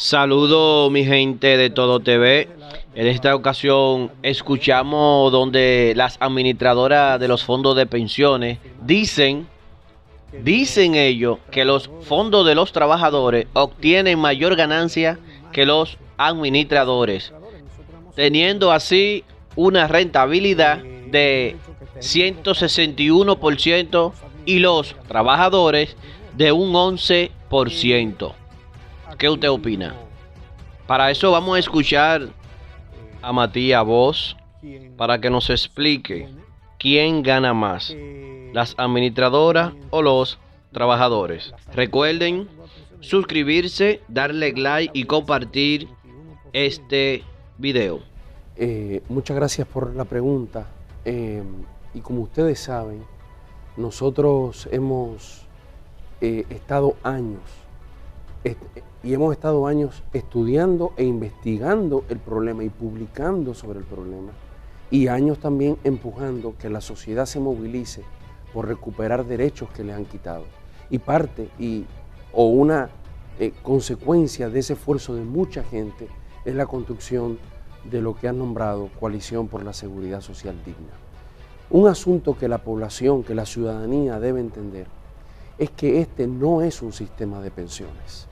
Saludo mi gente de Todo TV. En esta ocasión escuchamos donde las administradoras de los fondos de pensiones dicen ellos que los fondos de los trabajadores obtienen mayor ganancia que los administradores, teniendo así una rentabilidad de 161% y los trabajadores de un 11%. ¿Qué usted opina? Para eso vamos a escuchar a Matías Voz para que nos explique quién gana más, las administradoras o los trabajadores. Recuerden suscribirse, darle like y compartir este video. Muchas gracias por la pregunta. Y como ustedes saben, nosotros hemos estado años estudiando e investigando el problema y publicando sobre el problema, y años también empujando que la sociedad se movilice por recuperar derechos que le han quitado. Y una consecuencia de ese esfuerzo de mucha gente es la construcción de lo que han nombrado Coalición por la Seguridad Social Digna. Un asunto que la población, que la ciudadanía debe entender es que este no es un sistema de pensiones.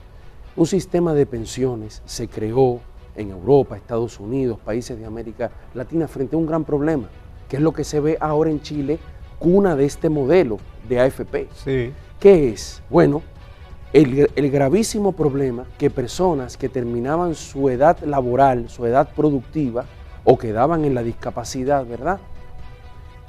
Un sistema de pensiones se creó en Europa, Estados Unidos, países de América Latina frente a un gran problema, que es lo que se ve ahora en Chile, cuna de este modelo de AFP. Sí. ¿Qué es? Bueno, el gravísimo problema que personas que terminaban su edad laboral, su edad productiva, o quedaban en la discapacidad, ¿verdad?,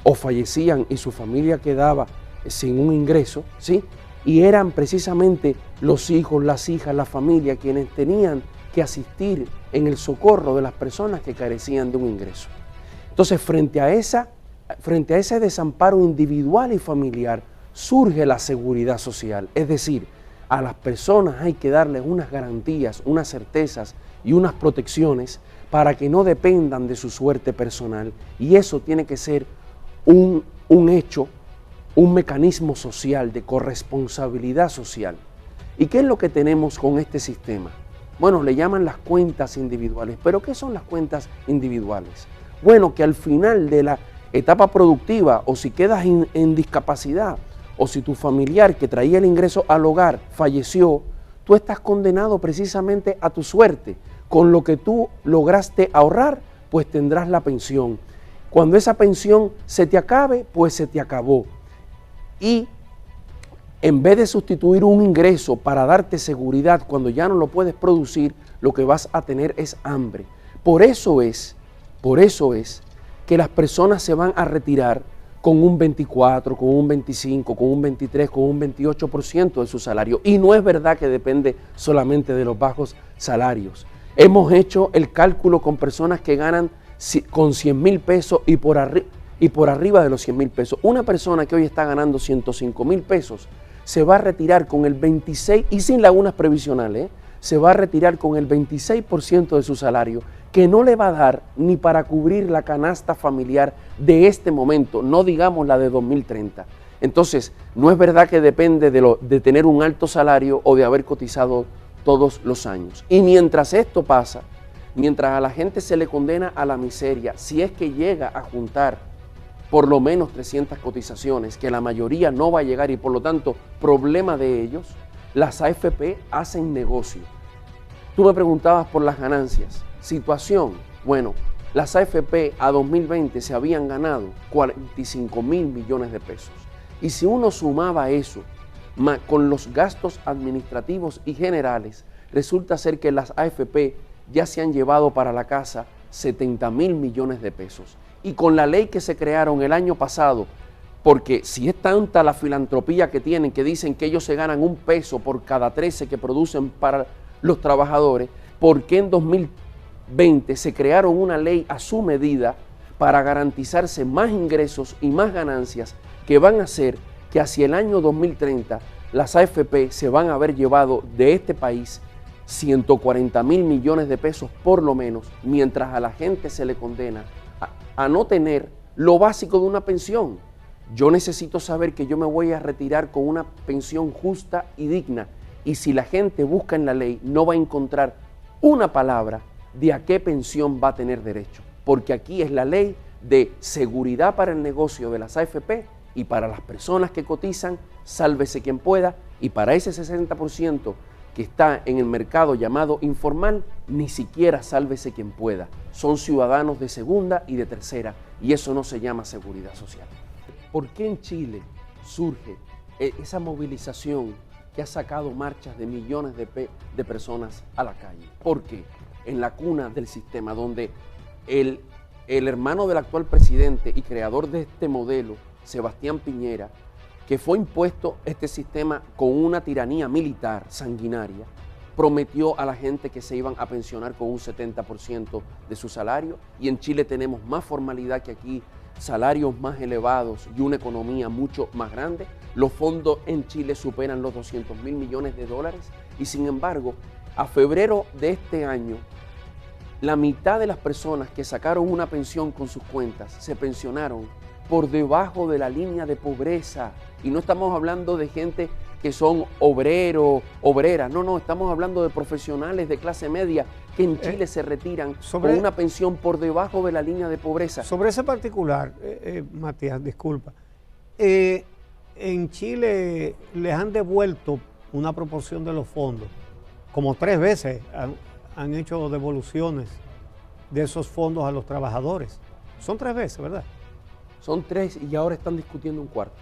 o fallecían y su familia quedaba sin un ingreso, ¿sí?, y eran precisamente los hijos, las hijas, la familia quienes tenían que asistir en el socorro de las personas que carecían de un ingreso. Entonces, frente a ese desamparo individual y familiar, surge la seguridad social. Es decir, a las personas hay que darles unas garantías, unas certezas y unas protecciones para que no dependan de su suerte personal. Y eso tiene que ser un hecho, un mecanismo social de corresponsabilidad social. ¿Y qué es lo que tenemos con este sistema? Bueno, le llaman las cuentas individuales. ¿Pero qué son las cuentas individuales? Bueno, que al final de la etapa productiva, o si quedas en discapacidad, o si tu familiar que traía el ingreso al hogar falleció, tú estás condenado precisamente a tu suerte. Con lo que tú lograste ahorrar, pues tendrás la pensión. Cuando esa pensión se te acabe, pues se te acabó. Y en vez de sustituir un ingreso para darte seguridad cuando ya no lo puedes producir, lo que vas a tener es hambre. Por eso es que las personas se van a retirar con un 24, con un 25, con un 23, con un 28% de su salario. Y no es verdad que depende solamente de los bajos salarios. Hemos hecho el cálculo con personas que ganan con 100,000 pesos y por arriba de los 100,000 pesos. Una persona que hoy está ganando 105,000 pesos se va a retirar con el 26, y sin lagunas previsionales, se va a retirar con el 26% de su salario, que no le va a dar ni para cubrir la canasta familiar de este momento, no digamos la de 2030. Entonces, no es verdad que depende de tener un alto salario o de haber cotizado todos los años. Y mientras esto pasa, mientras a la gente se le condena a la miseria, si es que llega a juntar por lo menos 300 cotizaciones, que la mayoría no va a llegar y por lo tanto problema de ellos, las AFP hacen negocio. Tú me preguntabas por las ganancias. Situación, bueno, las AFP a 2020 se habían ganado 45,000 millones de pesos. Y si uno sumaba eso con los gastos administrativos y generales, resulta ser que las AFP ya se han llevado para la casa 70,000 millones de pesos. Y con la ley que se crearon el año pasado, porque si es tanta la filantropía que tienen, que dicen que ellos se ganan un peso por cada 13 que producen para los trabajadores, ¿por qué en 2020 se crearon una ley a su medida para garantizarse más ingresos y más ganancias que van a hacer que hacia el año 2030 las AFP se van a haber llevado de este país 140,000 millones de pesos por lo menos, mientras a la gente se le condena a no tener lo básico de una pensión? Yo necesito saber que yo me voy a retirar con una pensión justa y digna, y si la gente busca en la ley no va a encontrar una palabra de a qué pensión va a tener derecho, porque aquí es la ley de seguridad para el negocio de las AFP y para las personas que cotizan, sálvese quien pueda, y para ese 60% que está en el mercado llamado informal, ni siquiera sálvese quien pueda. Son ciudadanos de segunda y de tercera, y eso no se llama seguridad social. ¿Por qué en Chile surge esa movilización que ha sacado marchas de millones de personas a la calle? Porque en la cuna del sistema, donde el hermano del actual presidente y creador de este modelo, Sebastián Piñera, que fue impuesto este sistema con una tiranía militar sanguinaria, prometió a la gente que se iban a pensionar con un 70% de su salario, y en Chile tenemos más formalidad que aquí, salarios más elevados y una economía mucho más grande. Los fondos en Chile superan los 200.000 millones de dólares, y sin embargo, a febrero de este año, la mitad de las personas que sacaron una pensión con sus cuentas se pensionaron por debajo de la línea de pobreza. Y no estamos hablando de gente que son obreros, obreras, no, estamos hablando de profesionales de clase media que en Chile se retiran con una pensión por debajo de la línea de pobreza. Sobre ese particular, Matías, disculpa, en Chile les han devuelto una proporción de los fondos, como 3 veces han hecho devoluciones de esos fondos a los trabajadores. Son 3 veces, ¿verdad? Son 3 y ahora están discutiendo un cuarto.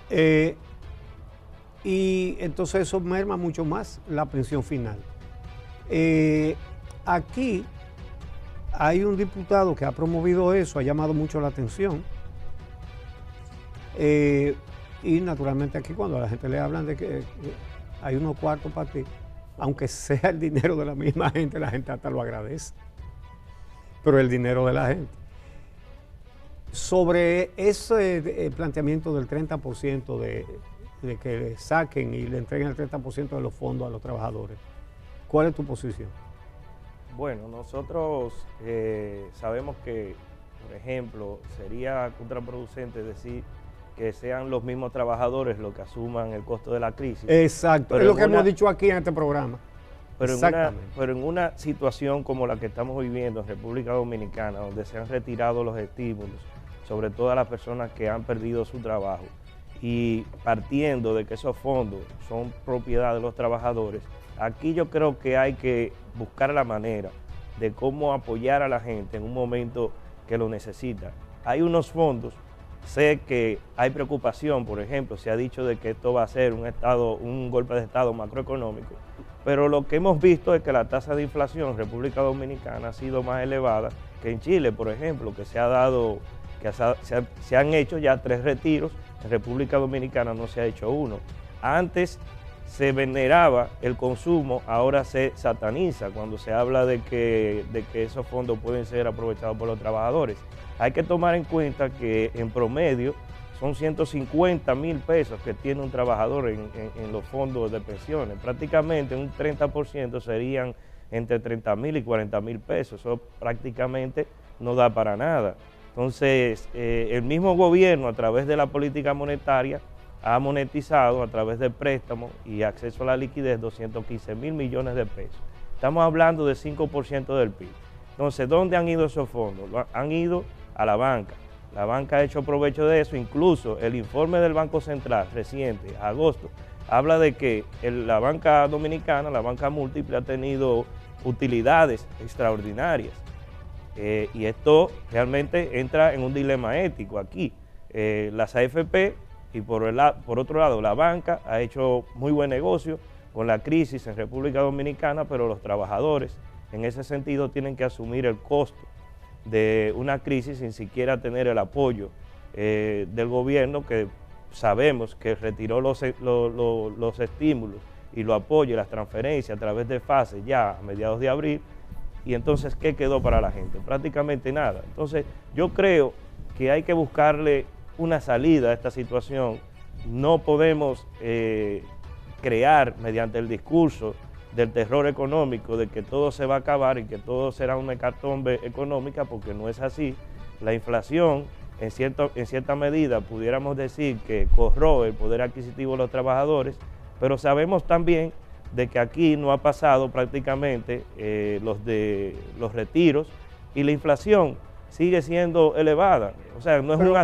Y entonces eso merma mucho más la pensión final. Aquí hay un diputado que ha promovido eso, ha llamado mucho la atención. Y naturalmente aquí cuando a la gente le hablan de que hay unos cuartos para ti, aunque sea el dinero de la misma gente, la gente hasta lo agradece. Pero el dinero de la gente. Sobre ese planteamiento del 30% de que le saquen y le entreguen el 30% de los fondos a los trabajadores, ¿cuál es tu posición? Bueno, nosotros sabemos que, por ejemplo, sería contraproducente decir que sean los mismos trabajadores los que asuman el costo de la crisis. Exacto, es lo que hemos dicho aquí en este programa. Pero en una situación como la que estamos viviendo en República Dominicana, donde se han retirado los estímulos, sobre todo a las personas que han perdido su trabajo, y partiendo de que esos fondos son propiedad de los trabajadores, aquí yo creo que hay que buscar la manera de cómo apoyar a la gente en un momento que lo necesita. Hay unos fondos, sé que hay preocupación, por ejemplo, se ha dicho de que esto va a ser un golpe de estado macroeconómico, pero lo que hemos visto es que la tasa de inflación en República Dominicana ha sido más elevada que en Chile, por ejemplo, que se han hecho ya 3 retiros, en República Dominicana no se ha hecho uno. Antes se veneraba el consumo, ahora se sataniza cuando se habla de que esos fondos pueden ser aprovechados por los trabajadores. Hay que tomar en cuenta que en promedio son 150.000 pesos que tiene un trabajador en los fondos de pensiones. Prácticamente un 30% serían entre 30.000 y 40.000 pesos. Eso prácticamente no da para nada. Entonces, el mismo gobierno a través de la política monetaria ha monetizado a través de préstamos y acceso a la liquidez 215.000 millones de pesos. Estamos hablando de 5% del PIB. Entonces, ¿dónde han ido esos fondos? Han ido a la banca. La banca ha hecho provecho de eso. Incluso el informe del Banco Central reciente, agosto, habla de que la banca dominicana, la banca múltiple, ha tenido utilidades extraordinarias. Y esto realmente entra en un dilema ético aquí. Las AFP y por otro lado la banca ha hecho muy buen negocio con la crisis en República Dominicana, pero los trabajadores en ese sentido tienen que asumir el costo de una crisis sin siquiera tener el apoyo del gobierno, que sabemos que retiró los estímulos y los apoyos y las transferencias a través de fases ya a mediados de abril. Y entonces, ¿qué quedó para la gente? Prácticamente nada. Entonces, yo creo que hay que buscarle una salida a esta situación. No podemos crear mediante el discurso del terror económico, de que todo se va a acabar y que todo será una hecatombe económica, porque no es así. La inflación, en cierta medida, pudiéramos decir que corroe el poder adquisitivo de los trabajadores, pero sabemos también de que aquí no ha pasado prácticamente los retiros y la inflación sigue siendo elevada. O sea, no es un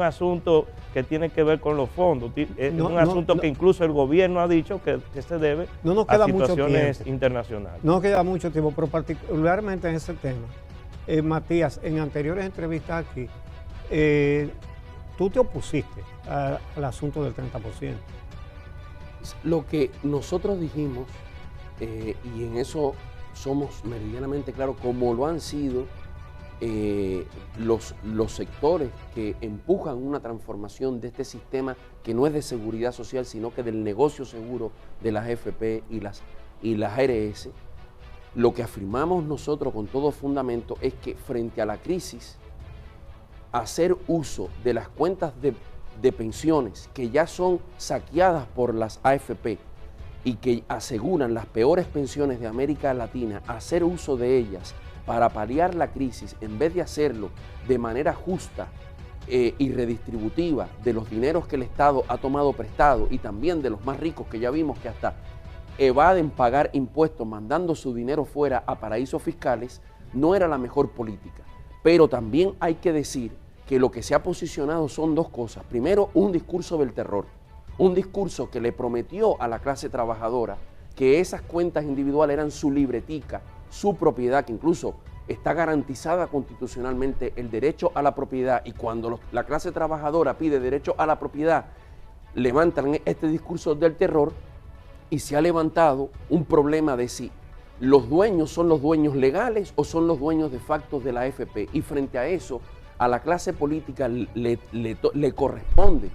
asunto que tiene que ver con los fondos, es un asunto que incluso el gobierno ha dicho que se debe a situaciones internacionales. No nos queda mucho tiempo, pero particularmente en ese tema, Matías, en anteriores entrevistas aquí, tú te opusiste al asunto del 30%. Lo que nosotros dijimos, y en eso somos meridianamente claros, como lo han sido los sectores que empujan una transformación de este sistema que no es de seguridad social, sino que del negocio seguro de las AFP y las ARS, lo que afirmamos nosotros con todo fundamento es que frente a la crisis, hacer uso de las cuentas de pensiones que ya son saqueadas por las AFP y que aseguran las peores pensiones de América Latina, hacer uso de ellas para paliar la crisis, en vez de hacerlo de manera justa y redistributiva de los dineros que el Estado ha tomado prestado y también de los más ricos, que ya vimos que hasta evaden pagar impuestos mandando su dinero fuera a paraísos fiscales, no era la mejor política. Pero también hay que decir que lo que se ha posicionado son dos cosas. Primero, un discurso del terror, un discurso que le prometió a la clase trabajadora que esas cuentas individuales eran su libretica, su propiedad, que incluso está garantizada constitucionalmente el derecho a la propiedad, y cuando la clase trabajadora pide derecho a la propiedad, levantan este discurso del terror y se ha levantado un problema de si los dueños son los dueños legales o son los dueños de facto de la AFP, y frente a eso, a la clase política le corresponde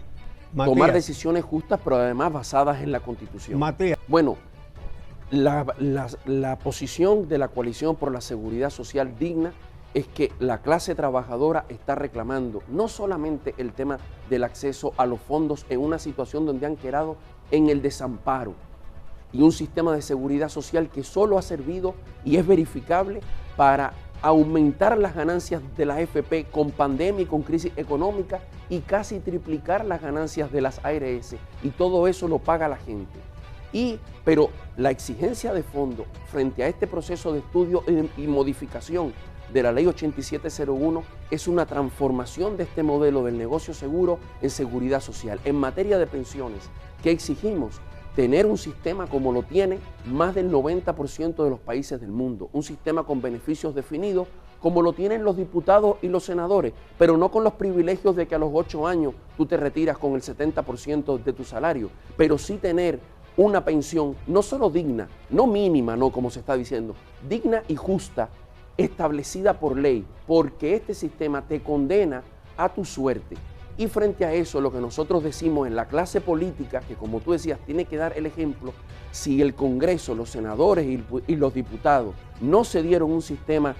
tomar decisiones justas, pero además basadas en la Constitución. Matías. Bueno, la posición de la Coalición por la Seguridad Social Digna es que la clase trabajadora está reclamando no solamente el tema del acceso a los fondos en una situación donde han quedado en el desamparo, y un sistema de seguridad social que solo ha servido y es verificable para aumentar las ganancias de la AFP con pandemia y con crisis económica y casi triplicar las ganancias de las ARS, y todo eso lo paga la gente. Pero la exigencia de fondo frente a este proceso de estudio y modificación de la ley 8701 es una transformación de este modelo del negocio seguro en seguridad social. En materia de pensiones, ¿qué exigimos? Tener un sistema como lo tiene más del 90% de los países del mundo, un sistema con beneficios definidos como lo tienen los diputados y los senadores, pero no con los privilegios de que a los 8 años tú te retiras con el 70% de tu salario, pero sí tener una pensión no solo digna, no mínima, no como se está diciendo, digna y justa, establecida por ley, porque este sistema te condena a tu suerte. Y frente a eso, lo que nosotros decimos en la clase política, que como tú decías, tiene que dar el ejemplo, si el Congreso, los senadores y los diputados no se dieron un sistema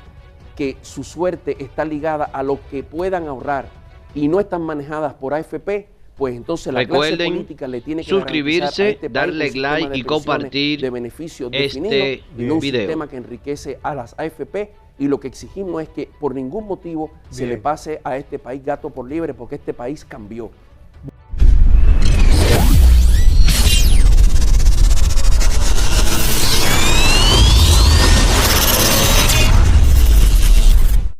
que su suerte está ligada a lo que puedan ahorrar y no están manejadas por AFP, pues entonces la clase política le tiene que suscribirse, a este darle like y compartir de beneficios este y no un video. Sistema que enriquece a las AFP, y lo que exigimos es que por ningún motivo se le pase a este país gato por liebre, porque este país cambió.